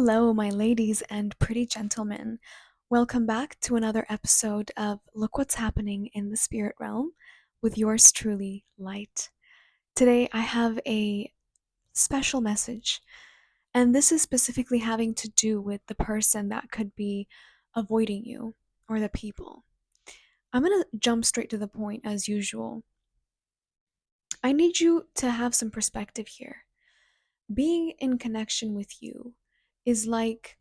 Hello, my ladies and pretty gentlemen. Welcome back to another episode of Look What's Happening in the Spirit Realm with yours truly, Light. Today, I have a special message, and this is specifically having to do with the person that could be avoiding you or the people. I'm going to jump straight to the point as usual. I need you to have some perspective here. Being in connection with you is like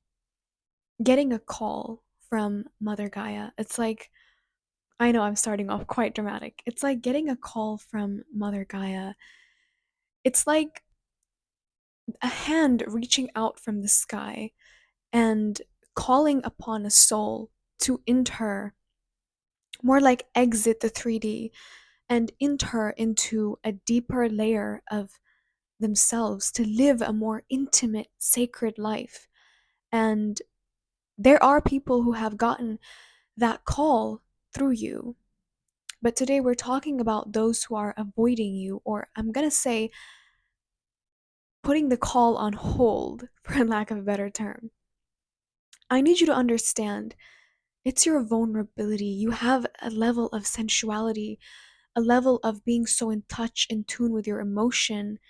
getting a call from Mother Gaia. It's like, I know I'm starting off quite dramatic. It's like getting a call from Mother Gaia. It's like a hand reaching out from the sky and calling upon a soul to enter, more like exit the 3D and enter into a deeper layer of themselves to live a more intimate, sacred life. And there are people who have gotten that call through you. But today we're talking about those who are avoiding you, or I'm going to say putting the call on hold, for lack of a better term. I need you to understand it's your vulnerability. You have a level of sensuality, a level of being so in touch, in tune with your emotion,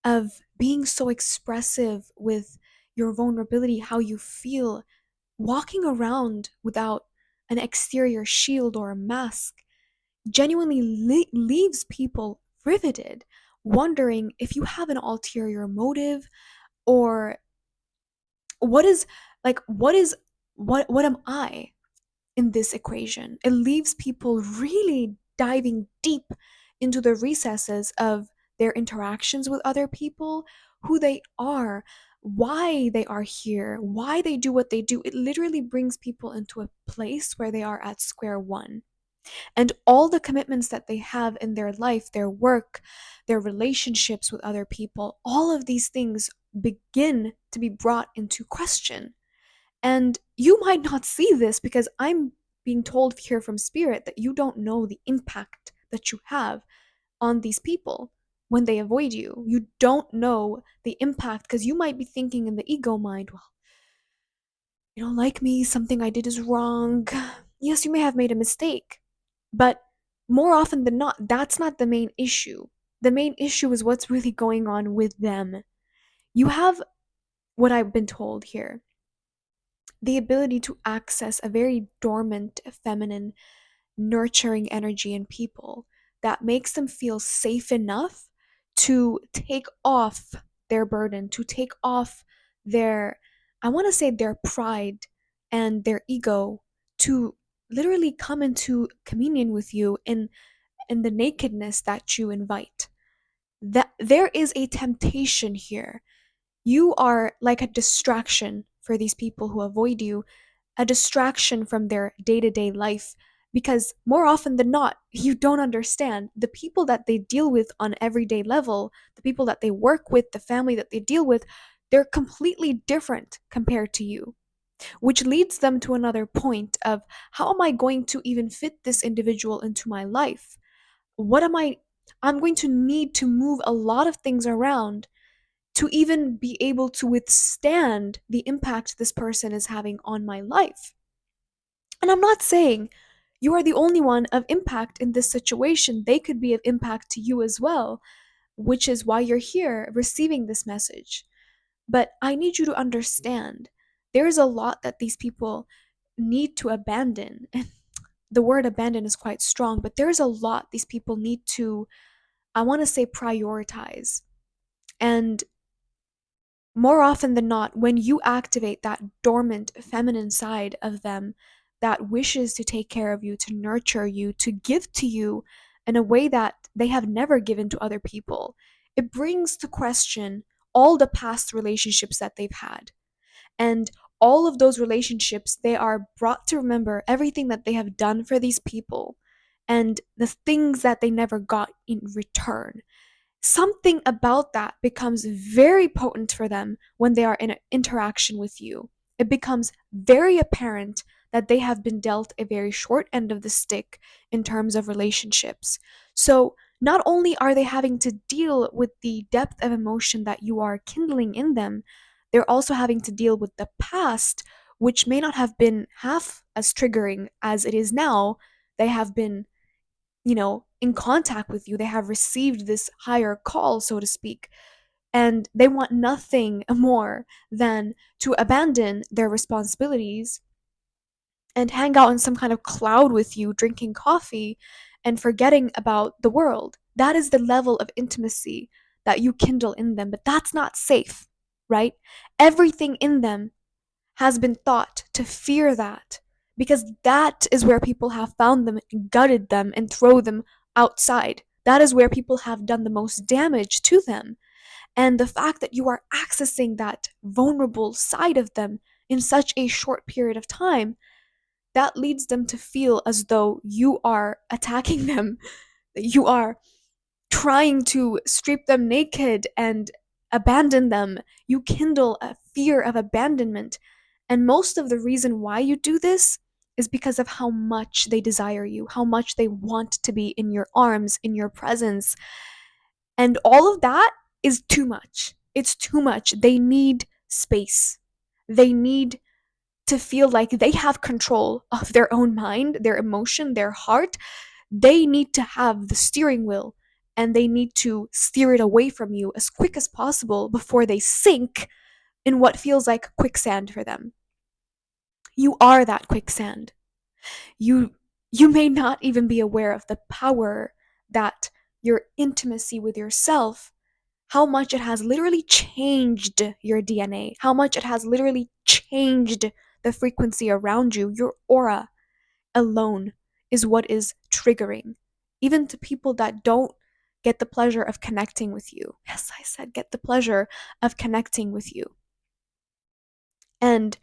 of being so expressive with your vulnerability, how you feel, walking around without an exterior shield or a mask genuinely leaves people riveted, wondering if you have an ulterior motive or what is what am I in this equation? It leaves people really diving deep into the recesses of their interactions with other people, who they are, why they are here, why they do what they do. It literally brings people into a place where they are at square one. And all the commitments that they have in their life, their work, their relationships with other people, all of these things begin to be brought into question. And you might not see this because I'm being told here from Spirit that you don't know the impact that you have on these people when they avoid you. You don't know the impact because you might be thinking in the ego mind, well, you don't like me, something I did is wrong. Yes, you may have made a mistake, but more often than not, that's not the main issue. The main issue is what's really going on with them. You have what I've been told here, the ability to access a very dormant, feminine, nurturing energy in people that makes them feel safe enough to take off their burden, to take off their, I want to say, their pride and their ego, to literally come into communion with you in the nakedness that you invite. That there is a temptation here. You are like a distraction for these people who avoid you, a distraction from their day-to-day life, because more often than not, you don't understand the people that they deal with on everyday level, the people that they work with, the family that they deal with, they're completely different compared to you, which leads them to another point of, how am I going to even fit this individual into my life? What am I'm going to need to move a lot of things around to even be able to withstand the impact this person is having on my life. And I'm not saying you are the only one of impact in this situation. They could be of impact to you as well, which is why you're here receiving this message. But I need you to understand there's a lot that these people need to abandon. And the word abandon is quite strong, but there's a lot these people need to, I want to say, prioritize. And more often than not, when you activate that dormant feminine side of them that wishes to take care of you, to nurture you, to give to you in a way that they have never given to other people, it brings to question all the past relationships that they've had. And all of those relationships, they are brought to remember everything that they have done for these people and the things that they never got in return. Something about that becomes very potent for them when they are in an interaction with you. It becomes very apparent that they have been dealt a very short end of the stick in terms of relationships. So, not only are they having to deal with the depth of emotion that you are kindling in them, They're also having to deal with the past, which may not have been half as triggering as it is now. They have been, in contact with you. They have received this higher call, so to speak. And they want nothing more than to abandon their responsibilities and hang out in some kind of cloud with you, drinking coffee and forgetting about the world. That is the level of intimacy that you kindle in them, but that's not safe, right? Everything in them has been thought to fear that, because that is where people have found them, gutted them, and throw them outside. That is where people have done the most damage to them. And the fact that you are accessing that vulnerable side of them in such a short period of time, that leads them to feel as though you are attacking them, that you are trying to strip them naked and abandon them. You kindle a fear of abandonment. And most of the reason why you do this is because of how much they desire you, how much they want to be in your arms, in your presence. And all of that is too much. It's too much. They need space. They need to feel like they have control of their own mind, their emotion, their heart. They need to have the steering wheel, and they need to steer it away from you as quick as possible before they sink in what feels like quicksand for them. You are that quicksand. You you may not even be aware of the power that your intimacy with yourself, how much it has literally changed your DNA, how much it has literally changed the frequency around you. Your aura alone is what is triggering, even to people that don't get the pleasure of connecting with you. Yes, I said get the pleasure of connecting with you. And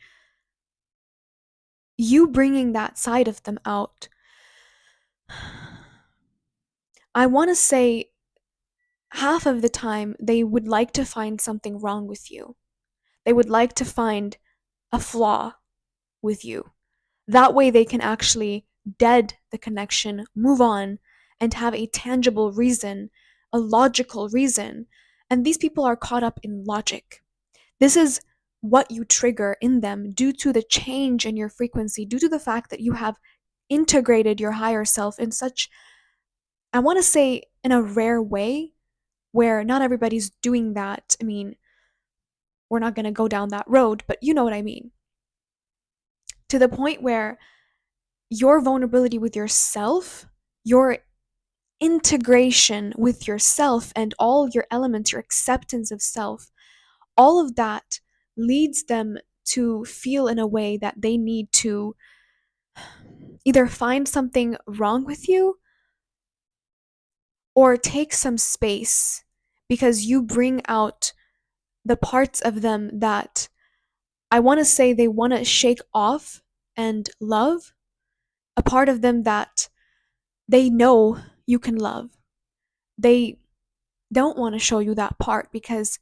you bringing that side of them out, I want to say half of the time they would like to find something wrong with you. They would like to find a flaw with you. That way they can actually dead the connection, move on, and have a tangible reason, a logical reason. And these people are caught up in logic. This is what you trigger in them due to the change in your frequency, due to the fact that you have integrated your higher self in such, I want to say, in a rare way, where not everybody's doing that. I mean, we're not going to go down that road, but you know what I mean. To the point where your vulnerability with yourself, your integration with yourself and all your elements, your acceptance of self, all of that leads them to feel in a way that they need to either find something wrong with you or take some space, because you bring out the parts of them that I want to say they want to shake off and love, a part of them that they know you can love. They don't want to show you that part because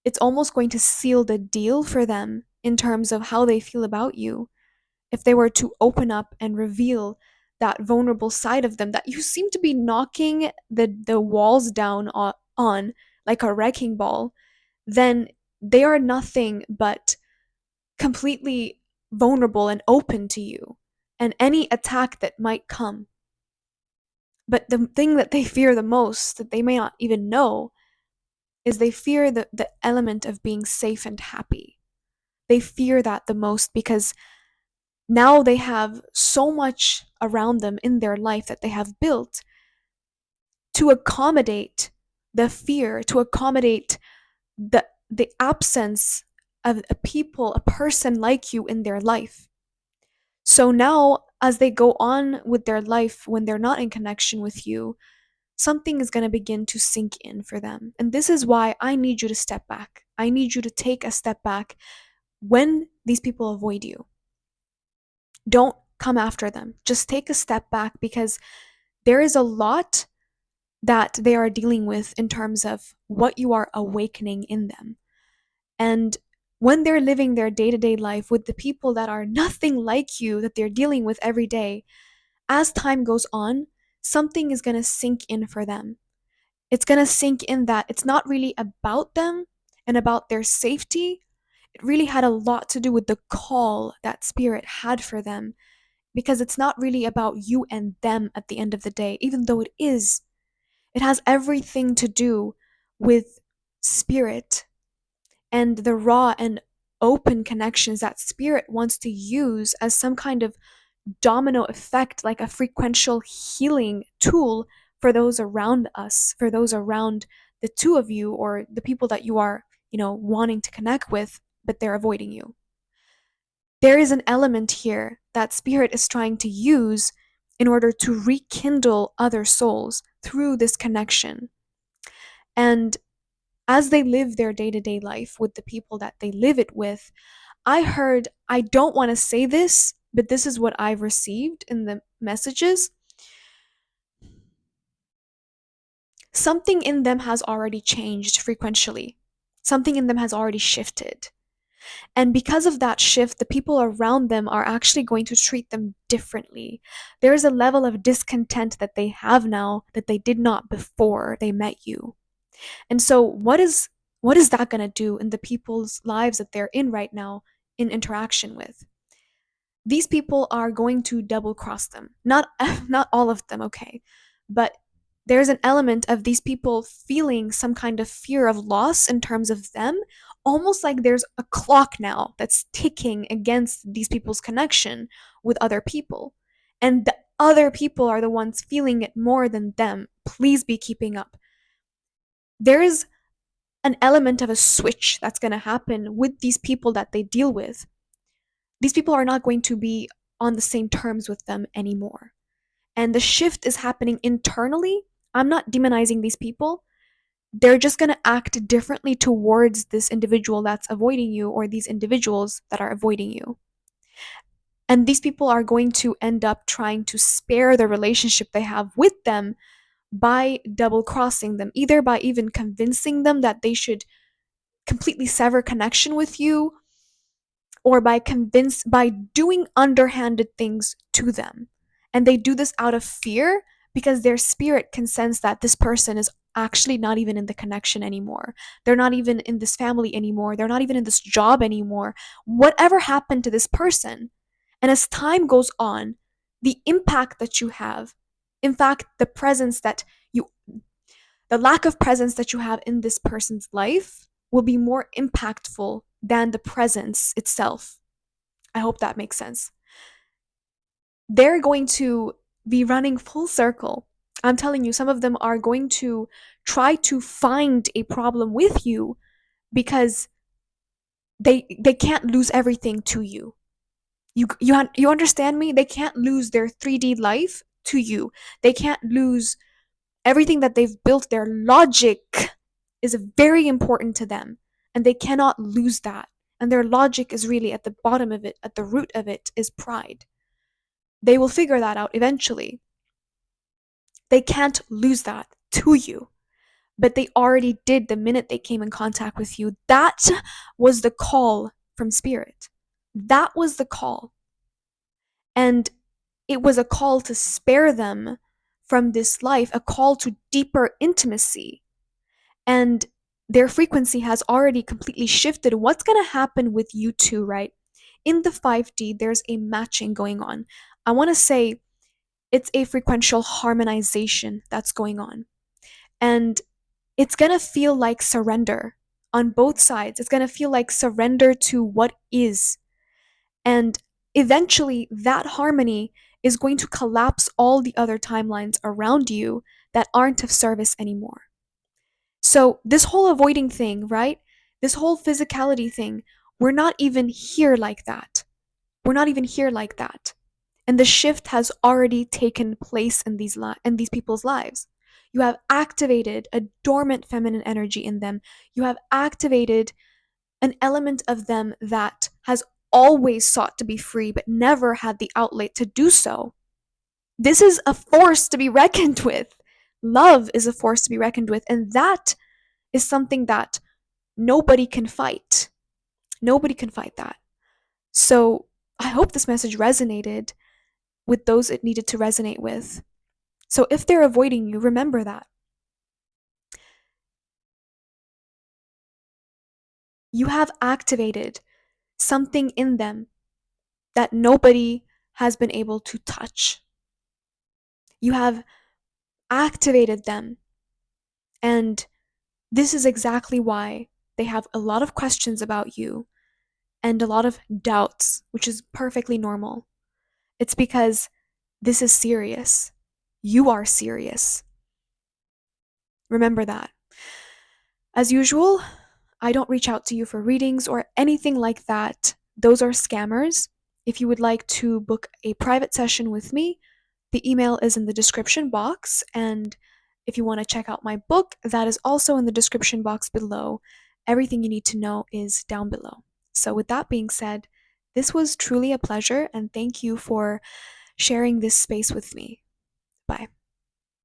it's almost going to seal the deal for them in terms of how they feel about you. If they were to open up and reveal that vulnerable side of them that you seem to be knocking the walls down on like a wrecking ball, then they are nothing but completely vulnerable and open to you and any attack that might come. But the thing that they fear the most, that they may not even know, is they fear the element of being safe and happy. They fear that the most because now they have so much around them in their life that they have built to accommodate the fear, to accommodate the absence of a person like you in their life. So now, as they go on with their life when they're not in connection with you, something is going to begin to sink in for them. And this is why I need you to step back. I need you to take a step back when these people avoid you. Don't come after them. Just take a step back, because there is a lot that they are dealing with in terms of what you are awakening in them. And when they're living their day-to-day life with the people that are nothing like you, that they're dealing with every day, as time goes on, something is going to sink in for them. It's going to sink in that it's not really about them and about their safety. it really had a lot to do with the call that spirit had for them, because it's not really about you and them at the end of the day, even though it is. It has everything to do with spirit and the raw and open connections that spirit wants to use as some kind of domino effect, like a frequential healing tool for those around us, for those around the two of you, or the people that you are, wanting to connect with, but they're avoiding you. There is an element here that spirit is trying to use in order to rekindle other souls through this connection. And as they live their day to day life with the people that they live it with, I don't want to say this, but this is what I've received in the messages. Something in them has already changed frequentially. Something in them has already shifted. And because of that shift, the people around them are actually going to treat them differently. There is a level of discontent that they have now that they did not before they met you. And so what is that going to do in the people's lives that they're in right now in interaction with? These people are going to double cross them. Not not all of them, okay. But there's an element of these people feeling some kind of fear of loss in terms of them, almost like there's a clock now that's ticking against these people's connection with other people. And the other people are the ones feeling it more than them. Please be keeping up. There is an element of a switch that's going to happen with these people that they deal with. These people are not going to be on the same terms with them anymore. And the shift is happening internally. I'm not demonizing these people. They're just going to act differently towards this individual that's avoiding you, or these individuals that are avoiding you. And these people are going to end up trying to spare the relationship they have with them by double crossing them, either by even convincing them that they should completely sever connection with you, or by doing underhanded things to them. And they do this out of fear because their spirit can sense that this person is actually not even in the connection anymore. They're not even in this family anymore. They're not even in this job anymore. Whatever happened to this person? And as time goes on, the impact that you have, in fact, the lack of presence that you have in this person's life will be more impactful than the presence itself. I hope that makes sense. They're going to be running full circle. I'm telling you, some of them are going to try to find a problem with you because they can't lose everything to you. You understand me? They can't lose their 3D life to you. They can't lose everything that they've built. Their logic is very important to them, and they cannot lose that. And their logic is really at the bottom of it, at the root of it is pride. They will figure that out eventually. They can't lose that to you, but they already did the minute they came in contact with you. That was the call from spirit. That was the call. And it was a call to spare them from this life, a call to deeper intimacy. And their frequency has already completely shifted. What's going to happen with you two, right? In the 5D, there's a matching going on. I want to say it's a frequential harmonization that's going on. And it's going to feel like surrender on both sides. It's going to feel like surrender to what is. And eventually, that harmony is going to collapse all the other timelines around you that aren't of service anymore. So, this whole avoiding thing, right? This whole physicality thing, we're not even here like that. We're not even here like that. And the shift has already taken place in these people's lives. You have activated a dormant feminine energy in them. You have activated an element of them that has always sought to be free but never had the outlet to do so. This is a force to be reckoned with. Love is a force to be reckoned with, and that is something that nobody can fight. Nobody can fight that. So, I hope this message resonated with those it needed to resonate with. So if they're avoiding you, remember that. You have activated something in them that nobody has been able to touch. You have activated them, and this is exactly why they have a lot of questions about you and a lot of doubts, which is perfectly normal. It's because this is serious. You are serious. Remember that. As usual, I don't reach out to you for readings or anything like that. Those are scammers. If you would like to book a private session with me, the email is in the description box. And if you want to check out my book, that is also in the description box below. Everything you need to know is down below. So, with that being said, this was truly a pleasure, and thank you for sharing this space with me. Bye.